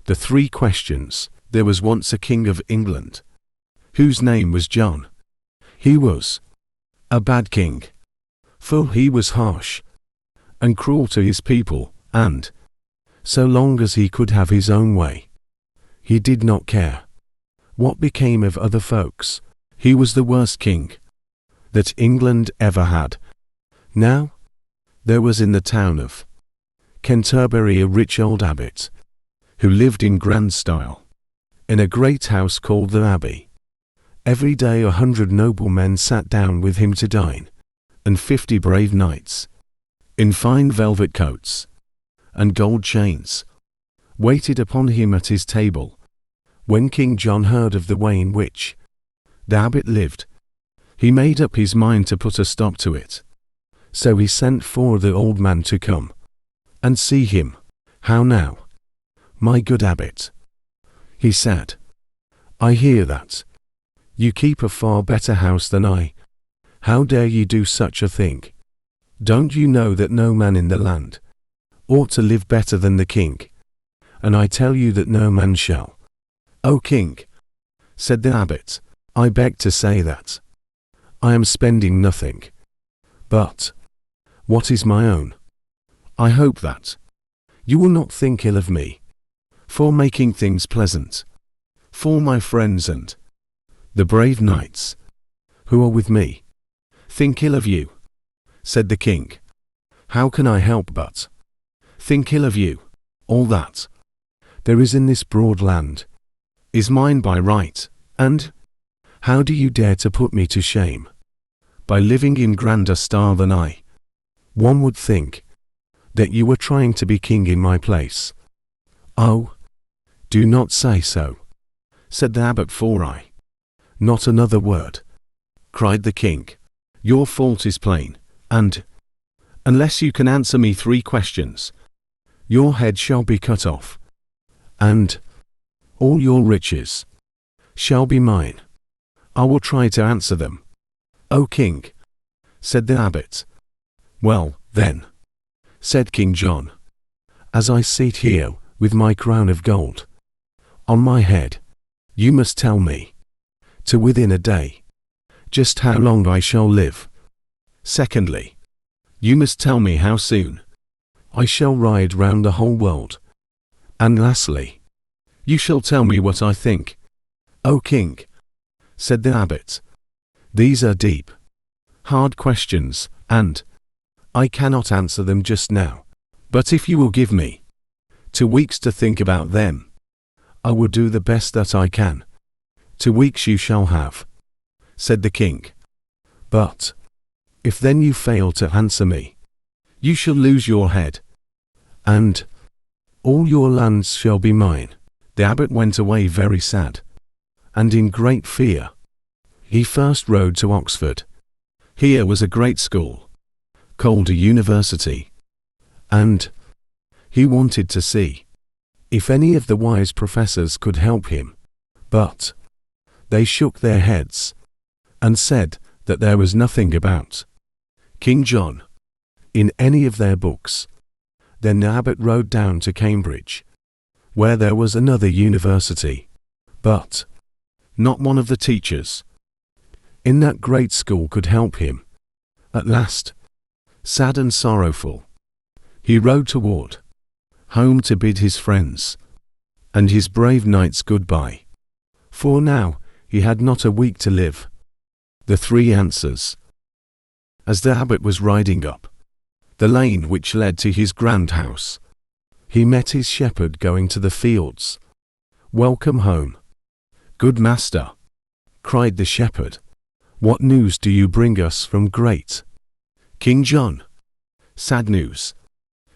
The 3 questions. There was once a king of England, whose name was John. He was a bad king, for he was harsh and cruel to his people, and so long as he could have his own way, he did not care what became of other folks. He was the worst king that England ever had. Now, there was in the town of Canterbury a rich old abbot, who lived in grand style, in a great house called the Abbey. Every day 100 noblemen sat down with him to dine, and 50 brave knights, in fine velvet coats and gold chains, waited upon him at his table. When King John heard of the way in which the abbot lived, he made up his mind to put a stop to it. So he sent for the old man to come and see him. "How now, my good abbot?" he said. "I hear that you keep a far better house than I. How dare you do such a thing? Don't you know that no man in the land ought to live better than the king? And I tell you that no man shall." "O king," said the abbot, "I beg to say that I am spending nothing but what is my own. I hope that you will not think ill of me for making things pleasant for my friends and the brave knights who are with me." "Think ill of you," said the king. "How can I help but think ill of you? All that there is in this broad land is mine by right, and how do you dare to put me to shame by living in grander style than I? One would think that you were trying to be king in my place." "Oh, do not say so," said the abbot, "for I—" "Not another word," cried the king. "Your fault is plain, and unless you can answer me 3 questions, your head shall be cut off, and all your riches shall be mine. I will try to answer them." "O king," said the abbot. "Well, then," said King John, "as I sit here with my crown of gold on my head, you must tell me, to within a day, just how long I shall live. Secondly, you must tell me how soon I shall ride round the whole world. And lastly, you shall tell me what I think." "O king," said the abbot, "these are deep, hard questions, and I cannot answer them just now. But if you will give me 2 weeks to think about them, I will do the best that I can." "2 weeks you shall have," said the king. "But if then you fail to answer me, you shall lose your head, and all your lands shall be mine." The abbot went away very sad, and in great fear. He first rode to Oxford. Here was a great school, called a university, and he wanted to see if any of the wise professors could help him. But they shook their heads and said that there was nothing about King John in any of their books. Then the abbot rode down to Cambridge, where there was another university, but not one of the teachers in that great school could help him. At last, sad and sorrowful, he rode toward home to bid his friends and his brave knights goodbye, for now he had not a week to live. The 3 answers. As the abbot was riding up the lane which led to his grand house, he met his shepherd going to the fields. "Welcome home, good master," cried the shepherd. "What news do you bring us from great King John?" "Sad news,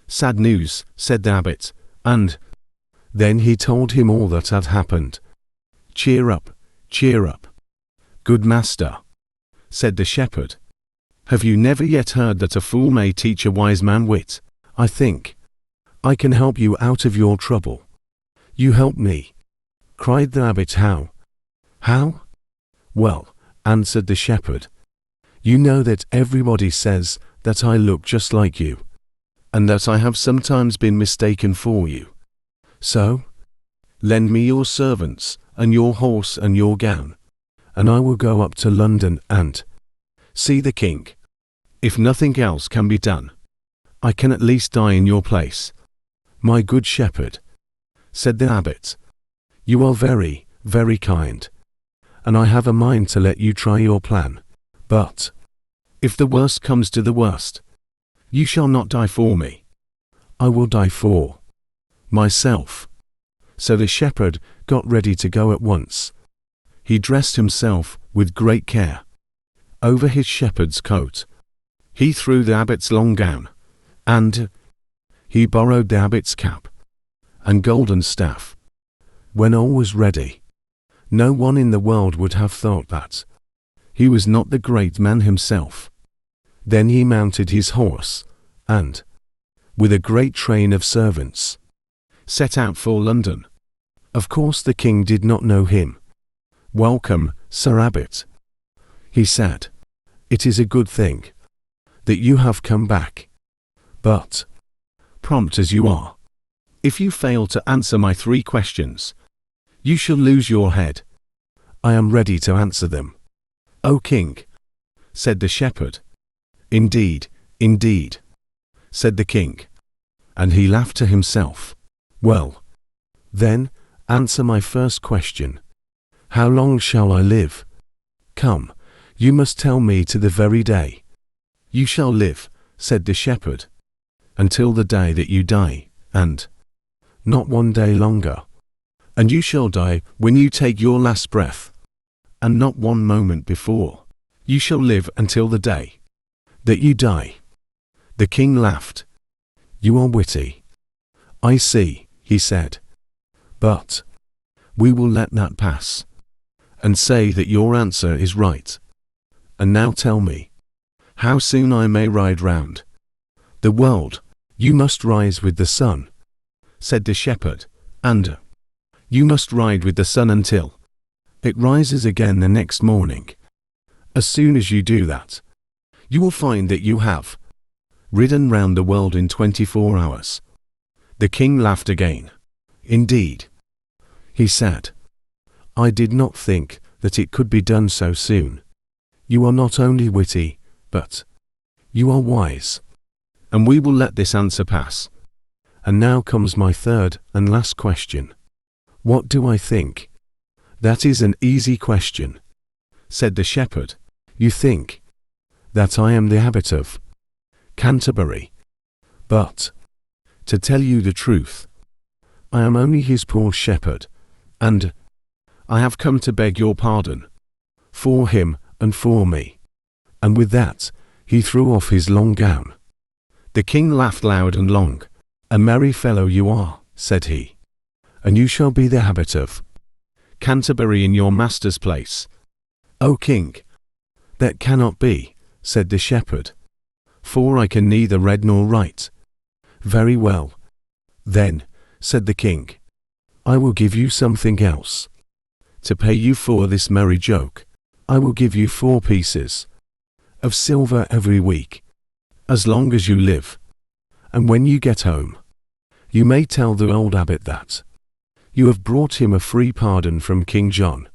sad news," said the abbot, and then he told him all that had happened. cheer up, good master," said the shepherd. "Have you never yet heard that a fool may teach a wise man wit? I think I can help you out of your trouble." "You help me?" cried the abbot. "How? How?" "Well," answered the shepherd, "you know that everybody says that I look just like you, and that I have sometimes been mistaken for you. So Lend me your servants, and your horse and your gown, and I will go up to London and see the king. If nothing else can be done, I can at least die in your place. My good shepherd, said the abbot, you are very, very kind, and I have a mind to let you try your plan. But if the worst comes to the worst, you shall not die for me. I will die for myself. So the shepherd got ready to go at once. He dressed himself with great care. Over his shepherd's coat, he threw the abbot's long gown, and he borrowed the abbot's cap and golden staff. When all was ready, no one in the world would have thought that he was not the great man himself. Then he mounted his horse, and, with a great train of servants, set out for London. Of course the king did not know him. Welcome, Sir Abbot, he said. It is a good thing that you have come back. But, prompt as you are, if you fail to answer my 3 questions, you shall lose your head. I am ready to answer them. O king, said the shepherd. Indeed, indeed, said the king, and he laughed to himself. Well, then, answer my first question. How long shall I live? Come, you must tell me to the very day. You shall live, said the shepherd, until the day that you die, and not one day longer. And you shall die when you take your last breath, and not one moment before. You shall live until the day that you die. The king laughed. You are witty, I see, he said. But we will let that pass, and say that your answer is right. And now tell me, how soon I may ride round the world. You must rise with the sun, said the shepherd, and you must ride with the sun until it rises again the next morning. As soon as you do that, you will find that you have ridden round the world in 24 hours. The king laughed again. Indeed, he said, I did not think that it could be done so soon. You are not only witty, but you are wise. And we will let this answer pass. And now comes my third and last question. What do I think? That is an easy question, said the shepherd. You think that I am the abbot of Canterbury. But, to tell you the truth, I am only his poor shepherd, and I have come to beg your pardon for him and for me. And with that, he threw off his long gown. The king laughed loud and long. A merry fellow you are, said he, and you shall be the abbot of Canterbury in your master's place. O king, that cannot be, said the shepherd, for I can neither read nor write. Very well, then, said the king, I will give you something else. To pay you for this merry joke, I will give you 4 pieces of silver every week, as long as you live. And when you get home, you may tell the old abbot that you have brought him a free pardon from King John.